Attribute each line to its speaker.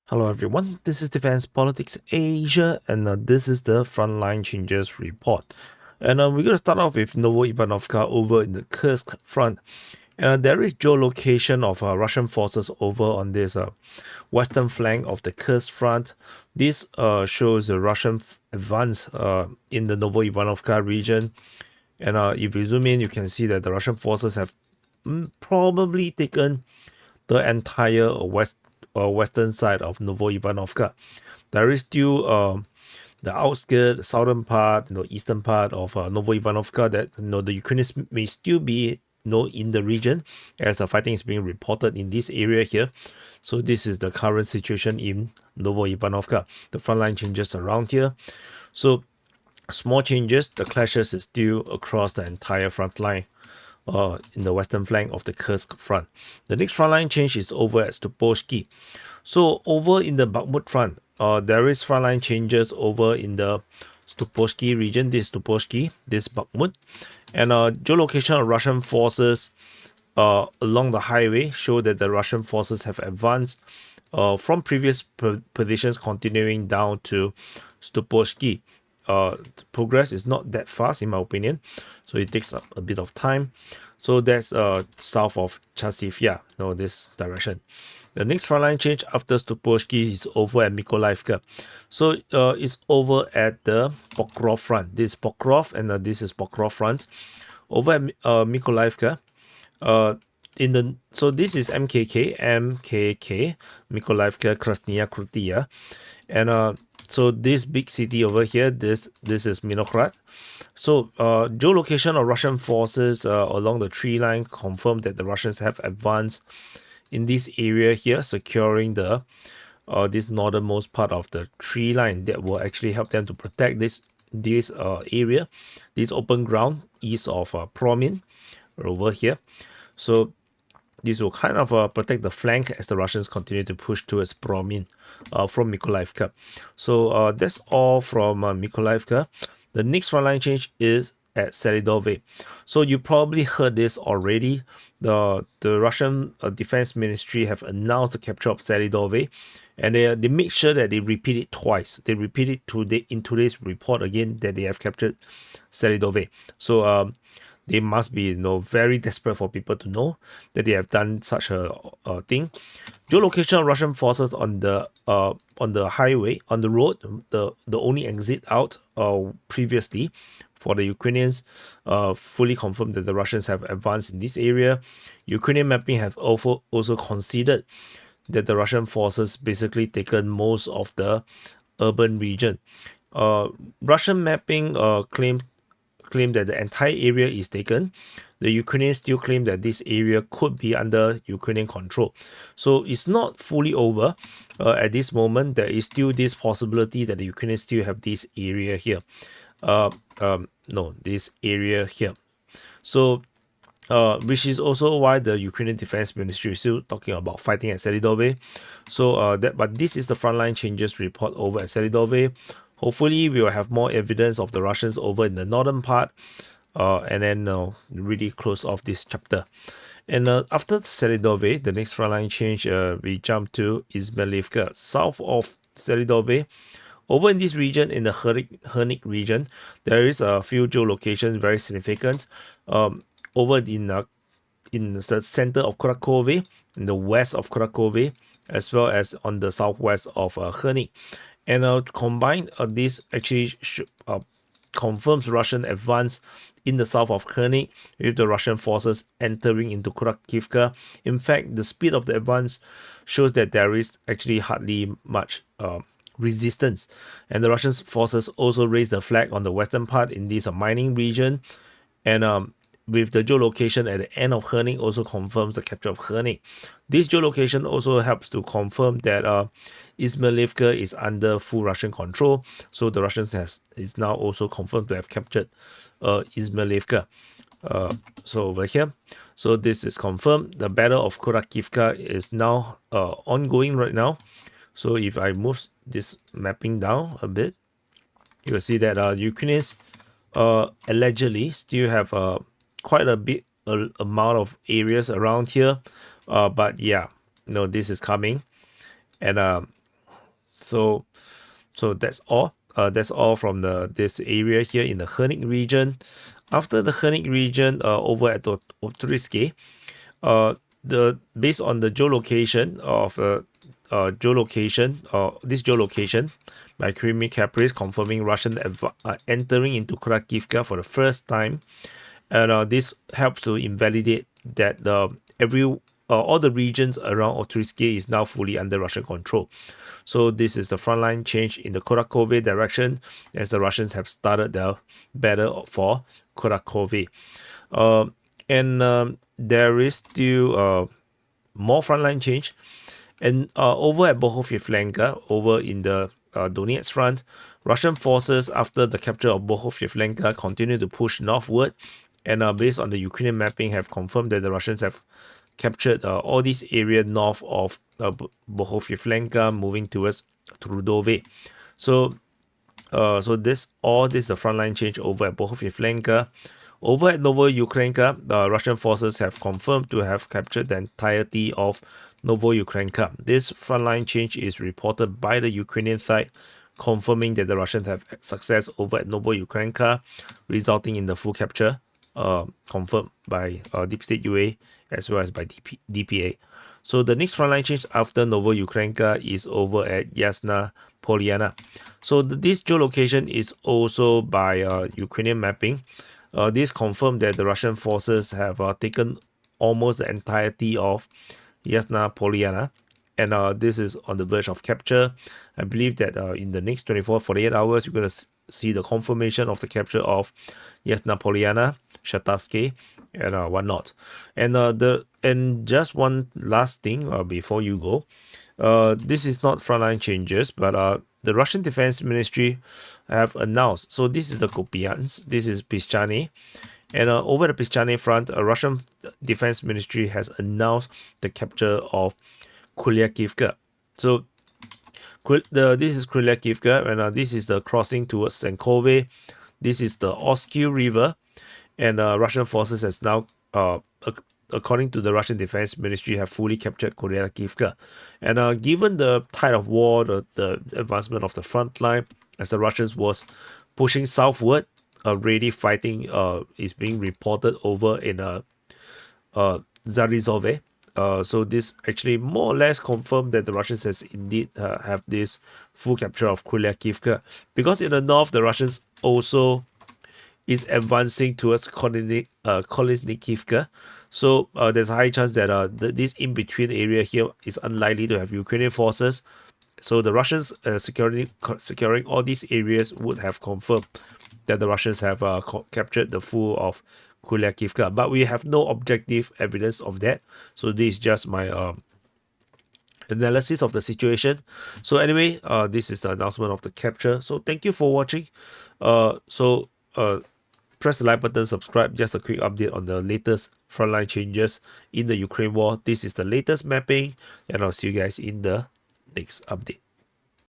Speaker 1: Hello everyone, this is Defense Politics Asia, and this is the Frontline Changes Report. And we're going to start off with Novo-Ivanovka over in the Kursk front. And there is geolocation of Russian forces over on this western flank of the Kursk front. This shows the Russian advance in the Novo-Ivanovka region. And if you zoom in, you can see that the Russian forces have probably taken the entire western side of Novo-Ivanovka. There is still the outskirts, southern part, eastern part of Novo-Ivanovka that the Ukrainians may still be in the region as the fighting is being reported in this area here. So this is the current situation in Novo-Ivanovka. The front line changes around here. So small changes, the clashes is still across the entire front line in the western flank of the Kursk front. The next front line change is over at Stupovsky. So over in the Bakhmut front, there is front line changes over in the Stupovsky region. This Stupovsky, this Bakhmut, and geolocation of Russian forces along the highway show that the Russian forces have advanced from previous positions, continuing down to Stupovsky. Progress is not that fast in my opinion, so it takes a bit of time. So that's south of Chasivya, this direction. The next frontline change after Stupovsky is over at Mykolaiv. So it's over at the Pokrovsk front. This is Pokrovsk and this is Pokrovsk front. Over at Mykolaiv. So this is MKK, Mykolaiv, Krasnaya Krutia, and so this big city over here, this is Minograd. So geolocation of Russian forces along the tree line confirmed that the Russians have advanced in this area here, securing the this northernmost part of the tree line that will actually help them to protect this area, this open ground east of Promin over here. So this will kind of protect the flank as the Russians continue to push towards Promin from Mykolaiv. So that's all from Mykolaiv. The next frontline change is at Selydove. So you probably heard this already. The Russian Defense Ministry have announced the capture of Selydove, and they make sure that they repeat it twice. They repeat it in today's report again that they have captured Selydove. So they must be very desperate for people to know that they have done such a thing. Geolocation of Russian forces on the highway, on the road, the only exit out previously for the Ukrainians, fully confirmed that the Russians have advanced in this area. Ukrainian mapping have also considered that the Russian forces basically taken most of the urban region. Russian mapping claim that the entire area is taken. The Ukrainians still claim that this area could be under Ukrainian control. So it's not fully over. At this moment, there is still this possibility that the Ukrainians still have this area here. This area here. So, which is also why the Ukrainian Defense Ministry is still talking about fighting at Selydove. So, but this is the frontline changes report over at Selydove. Hopefully, we will have more evidence of the Russians over in the northern part, and then really close off this chapter. And after Selydove, the next frontline change, we jump to Izmailivka, south of Selydove. Over in this region, in the Herynyk region, there is a few geolocations very significant. Over in the center of Krakove, in the west of Krakove, as well as on the southwest of Herynyk. And combined, this actually confirms Russian advance in the south of Herynyk with the Russian forces entering into Kharkivka. In fact, the speed of the advance shows that there is actually hardly much resistance. And the Russian forces also raised the flag on the western part in this mining region. And with the geolocation at the end of Herynyk also confirms the capture of Herynyk. This geolocation also helps to confirm that Izmailivka is under full Russian control. So the Russians is now also confirmed to have captured Izmailivka. So over here, so this is confirmed. The battle of Kharkivka is now ongoing right now. So if I move this mapping down a bit, you will see that Ukrainians allegedly still have quite a big amount of areas around here, but yeah, this is coming, and So that's all. That's all from this area here in the Herynyk region. After the Herynyk region, over at Pokrovsk, based on the geolocation of this geolocation by Crimea Caprice confirming Russian entering into Kharkivka for the first time, and this helps to invalidate that all the regions around Pokrovsk is now fully under Russian control. So this is the frontline change in the Kharkov direction as the Russians have started their battle for Kharkov. And there is still more frontline change. And over at Bohov-Yevlenka, over in the Donetsk front, Russian forces, after the capture of Bohov-Yevlenka, continue to push northward. And based on the Ukrainian mapping, have confirmed that the Russians have captured all this area north of Bohov-Yevlenka, moving towards Trudove. So this is the frontline change over at Bohov-Yevlenka. Over at Novoyukreenka, the Russian forces have confirmed to have captured the entirety of Novoyukreenka. This frontline change is reported by the Ukrainian side, confirming that the Russians have success over at Novoyukreenka, resulting in the full capture, confirmed by Deep State UA as well as by DPA. So the next frontline change after Novoyukreenka is over at Yasna Polyana. So this geolocation is also by Ukrainian mapping. This confirmed that the Russian forces have taken almost the entirety of Yasna Polyana, and this is on the verge of capture. I believe that in the next 48 hours, you're going to see the confirmation of the capture of Yasna Polyana, Shataske, and whatnot. And just one last thing before you go. This is not frontline changes, but the Russian Defense Ministry have announced. So this is the Kupiansk, this is Pischane, and over the Pischane front, Russian Defense Ministry has announced the capture of Kuliakivka. So this is Kuliakivka, and this is the crossing towards Senkove. This is the Oskil River, and Russian forces has now, according to the Russian Defense Ministry, have fully captured Kuliakivka. And given the tide of war, the advancement of the front line, as the Russians was pushing southward, already fighting is being reported over in Zarizove. So this actually more or less confirmed that the Russians has indeed have this full capture of Kuliakivka, because in the north the Russians also is advancing towards Kolesnikivka. So there's a high chance that this in-between area here is unlikely to have Ukrainian forces. So the Russians securing all these areas would have confirmed that the Russians have captured the full of Kuliakivka. But we have no objective evidence of that. So this is just my analysis of the situation. So anyway, this is the announcement of the capture. So thank you for watching. Press the like button, subscribe. Just a quick update on the latest frontline changes in the Ukraine war. This is the latest mapping, and I'll see you guys in the next update.